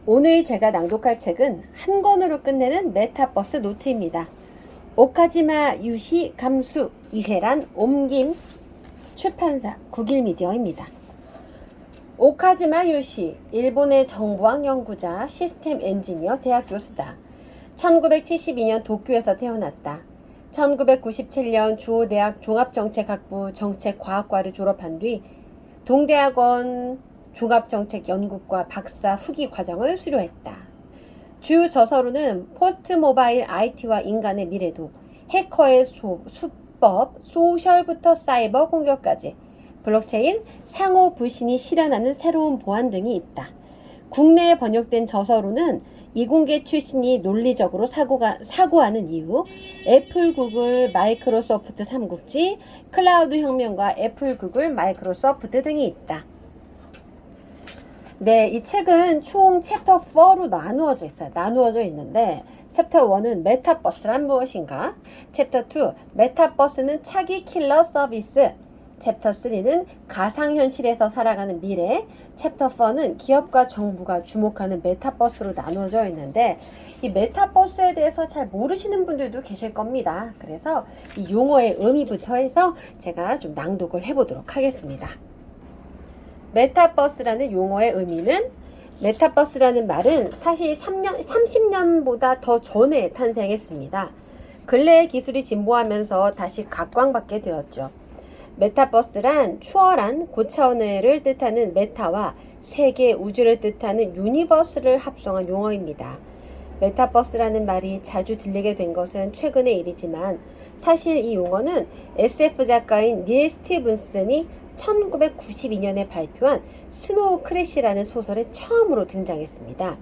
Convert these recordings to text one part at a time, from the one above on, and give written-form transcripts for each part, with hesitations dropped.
오늘 제가 낭독할 책은 한 권으로 끝내는 메타버스 노트입니다. 오카지마 유시 감수 이세란 옮김 출판사 국일미디어입니다. 오카지마 유시, 일본의 정보학 연구자, 시스템 엔지니어, 대학 교수다. 1972년 도쿄에서 태어났다. 1997년 주호대학 종합정책학부 정책과학과를 졸업한 뒤 동대학원 종합정책연구과 박사 후기 과정을 수료했다. 주요 저서로는 포스트 모바일 IT와 인간의 미래도, 해커의 수법, 소셜부터 사이버 공격까지, 블록체인, 상호 불신이 실현하는 새로운 보안 등이 있다. 국내에 번역된 저서로는 이공계 출신이 논리적으로 사고하는 이유, 애플, 구글, 마이크로소프트 삼국지, 클라우드 혁명과 애플, 구글, 마이크로소프트 등이 있다. 네, 이 책은 총 챕터 4로 나누어져 있는데 챕터 1은 메타버스란 무엇인가? 챕터 2, 메타버스는 차기 킬러 서비스. 챕터 3는 가상현실에서 살아가는 미래. 챕터 4는 기업과 정부가 주목하는 메타버스로 나누어져 있는데 이 메타버스에 대해서 잘 모르시는 분들도 계실 겁니다. 그래서 이 용어의 의미부터 해서 제가 좀 낭독을 해보도록 하겠습니다. 메타버스라는 용어의 의미는, 메타버스라는 말은 사실 30년보다 더 전에 탄생했습니다. 근래의 기술이 진보하면서 다시 각광받게 되었죠. 메타버스란 추월한 고차원을 뜻하는 메타와 세계 우주를 뜻하는 유니버스를 합성한 용어입니다. 메타버스라는 말이 자주 들리게 된 것은 최근의 일이지만 사실 이 용어는 SF 작가인 닐 스티븐슨이 1992년에 발표한 스노우 크래시라는 소설에 처음으로 등장했습니다.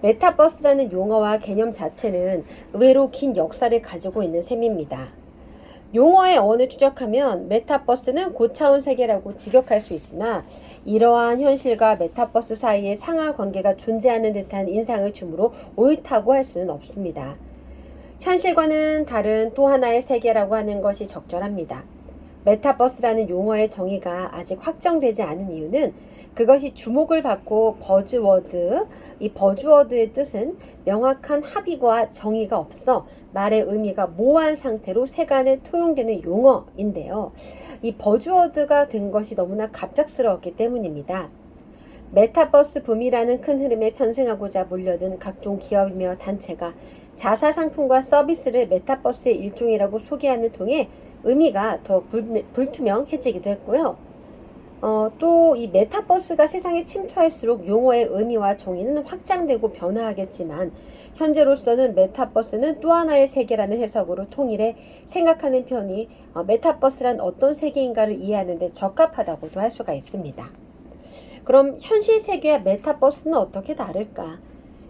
메타버스라는 용어와 개념 자체는 의외로 긴 역사를 가지고 있는 셈입니다. 용어의 어원을 추적하면 메타버스는 고차원 세계라고 직역할 수 있으나 이러한 현실과 메타버스 사이에 상하 관계가 존재하는 듯한 인상을 주므로 옳다고 할 수는 없습니다. 현실과는 다른 또 하나의 세계라고 하는 것이 적절합니다. 메타버스라는 용어의 정의가 아직 확정되지 않은 이유는 그것이 주목을 받고 이 버즈워드의 뜻은 명확한 합의와 정의가 없어 말의 의미가 모호한 상태로 세간에 통용되는 용어인데요. 이 버즈워드가 된 것이 너무나 갑작스러웠기 때문입니다. 메타버스 붐이라는 큰 흐름에 편승하고자 몰려든 각종 기업이며 단체가 자사 상품과 서비스를 메타버스의 일종이라고 소개하는 통해 의미가 더 불투명해지기도 했고요. 또 이 메타버스가 세상에 침투할수록 용어의 의미와 정의는 확장되고 변화하겠지만 현재로서는 메타버스는 또 하나의 세계라는 해석으로 통일해 생각하는 편이 메타버스란 어떤 세계인가를 이해하는 데 적합하다고도 할 수가 있습니다. 그럼 현실 세계와 메타버스는 어떻게 다를까?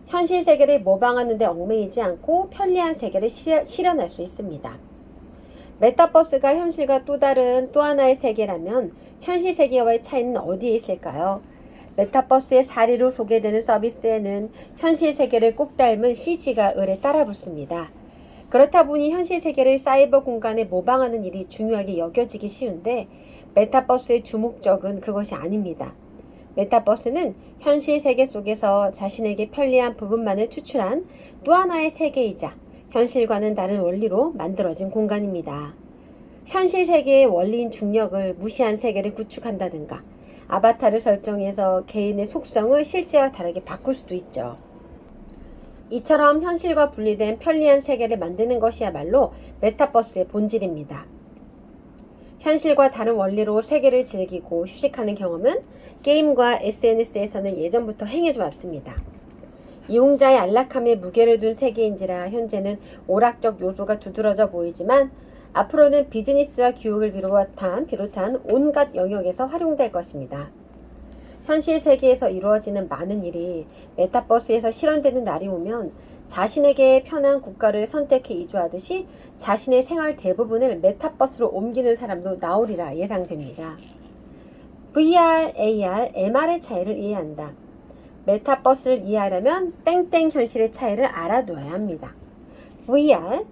현실 세계를 모방하는 데 얽매이지 않고 편리한 세계를 실현할 수 있습니다. 메타버스가 현실과 또 다른 또 하나의 세계라면 현실 세계와의 차이는 어디에 있을까요? 메타버스의 사례로 소개되는 서비스에는 현실 세계를 꼭 닮은 CG가 을에 따라붙습니다. 그렇다 보니 현실 세계를 사이버 공간에 모방하는 일이 중요하게 여겨지기 쉬운데 메타버스의 주목적은 그것이 아닙니다. 메타버스는 현실 세계 속에서 자신에게 편리한 부분만을 추출한 또 하나의 세계이자 현실과는 다른 원리로 만들어진 공간입니다. 현실 세계의 원리인 중력을 무시한 세계를 구축한다든가 아바타를 설정해서 개인의 속성을 실제와 다르게 바꿀 수도 있죠. 이처럼 현실과 분리된 편리한 세계를 만드는 것이야말로 메타버스의 본질입니다. 현실과 다른 원리로 세계를 즐기고 휴식하는 경험은 게임과 SNS에서는 예전부터 행해져 왔습니다. 이용자의 안락함에 무게를 둔 세계인지라 현재는 오락적 요소가 두드러져 보이지만 앞으로는 비즈니스와 교육을 비롯한 온갖 영역에서 활용될 것입니다. 현실 세계에서 이루어지는 많은 일이 메타버스에서 실현되는 날이 오면 자신에게 편한 국가를 선택해 이주하듯이 자신의 생활 대부분을 메타버스로 옮기는 사람도 나오리라 예상됩니다. VR, AR, MR의 차이를 이해한다. 메타버스를 이해하려면 땡땡 현실의 차이를 알아둬야 합니다. VR,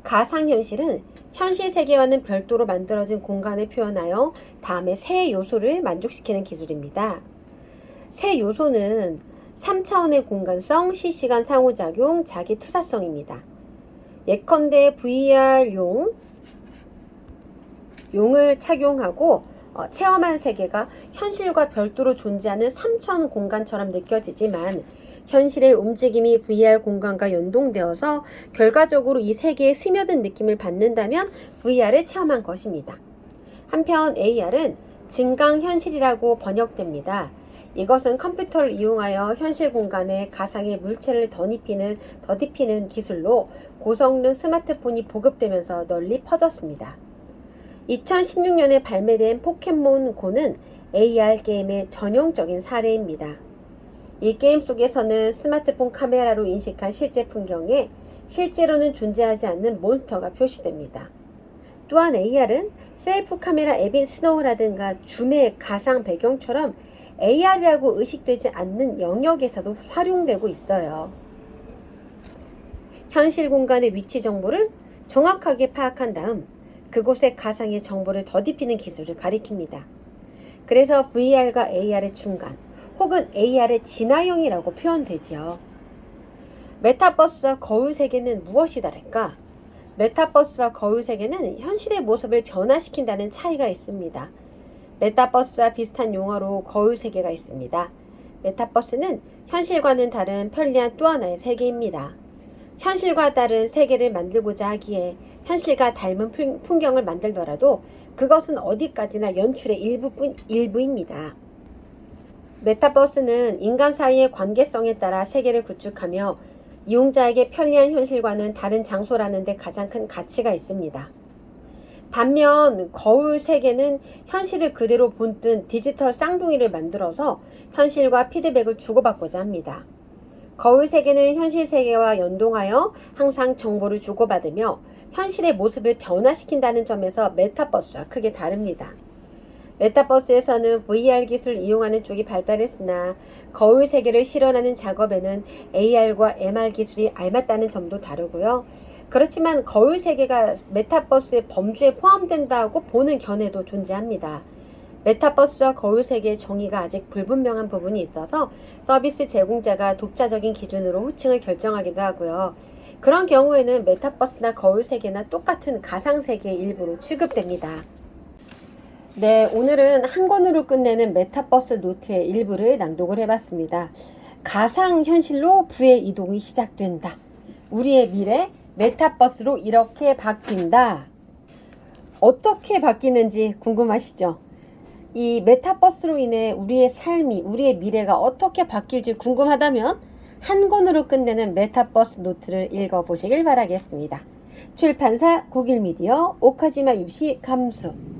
가상현실은 현실 세계와는 별도로 만들어진 공간을 표현하여 다음에 세 요소를 만족시키는 기술입니다. 세 요소는 3차원의 공간성, 실시간 상호작용, 자기 투사성입니다. 예컨대 VR용을 착용하고 체험한 세계가 현실과 별도로 존재하는 3차원 공간처럼 느껴지지만 현실의 움직임이 VR 공간과 연동되어서 결과적으로 이 세계에 스며든 느낌을 받는다면 VR을 체험한 것입니다. 한편 AR은 증강현실이라고 번역됩니다. 이것은 컴퓨터를 이용하여 현실 공간에 가상의 물체를 더딥히는 기술로 고성능 스마트폰이 보급되면서 널리 퍼졌습니다. 2016년에 발매된 포켓몬고는 AR 게임의 전형적인 사례입니다. 이 게임 속에서는 스마트폰 카메라로 인식한 실제 풍경에 실제로는 존재하지 않는 몬스터가 표시됩니다. 또한 AR은 셀프 카메라 앱인 스노우라든가 줌의 가상 배경처럼 AR이라고 의식되지 않는 영역에서도 활용되고 있어요. 현실 공간의 위치 정보를 정확하게 파악한 다음 그곳의 가상의 정보를 더딥히는 기술을 가리킵니다. 그래서 VR과 AR의 중간 혹은 AR의 진화형이라고 표현되지요. 메타버스와 거울 세계는 무엇이 다를까? 메타버스와 거울 세계는 현실의 모습을 변화시킨다는 차이가 있습니다. 메타버스와 비슷한 용어로 거울 세계가 있습니다. 메타버스는 현실과는 다른 편리한 또 하나의 세계입니다. 현실과 다른 세계를 만들고자 하기에 현실과 닮은 풍경을 만들더라도 그것은 어디까지나 연출의 일부입니다. 메타버스는 인간 사이의 관계성에 따라 세계를 구축하며 이용자에게 편리한 현실과는 다른 장소라는 데 가장 큰 가치가 있습니다. 반면 거울 세계는 현실을 그대로 본뜬 디지털 쌍둥이를 만들어서 현실과 피드백을 주고받고자 합니다. 거울 세계는 현실 세계와 연동하여 항상 정보를 주고받으며 현실의 모습을 변화시킨다는 점에서 메타버스와 크게 다릅니다. 메타버스에서는 VR 기술을 이용하는 쪽이 발달했으나 거울 세계를 실현하는 작업에는 AR과 MR 기술이 알맞다는 점도 다르고요. 그렇지만 거울 세계가 메타버스의 범주에 포함된다고 보는 견해도 존재합니다. 메타버스와 거울 세계의 정의가 아직 불분명한 부분이 있어서 서비스 제공자가 독자적인 기준으로 호칭을 결정하기도 하고요. 그런 경우에는 메타버스나 거울 세계나 똑같은 가상 세계의 일부로 취급됩니다. 네, 오늘은 한 권으로 끝내는 메타버스 노트의 일부를 낭독을 해봤습니다. 가상 현실로 부의 이동이 시작된다. 우리의 미래 메타버스로 이렇게 바뀐다. 어떻게 바뀌는지 궁금하시죠? 이 메타버스로 인해 우리의 삶이, 우리의 미래가 어떻게 바뀔지 궁금하다면 한 권으로 끝내는 메타버스 노트를 읽어보시길 바라겠습니다. 출판사 국일미디어 오카지마 유시 감수.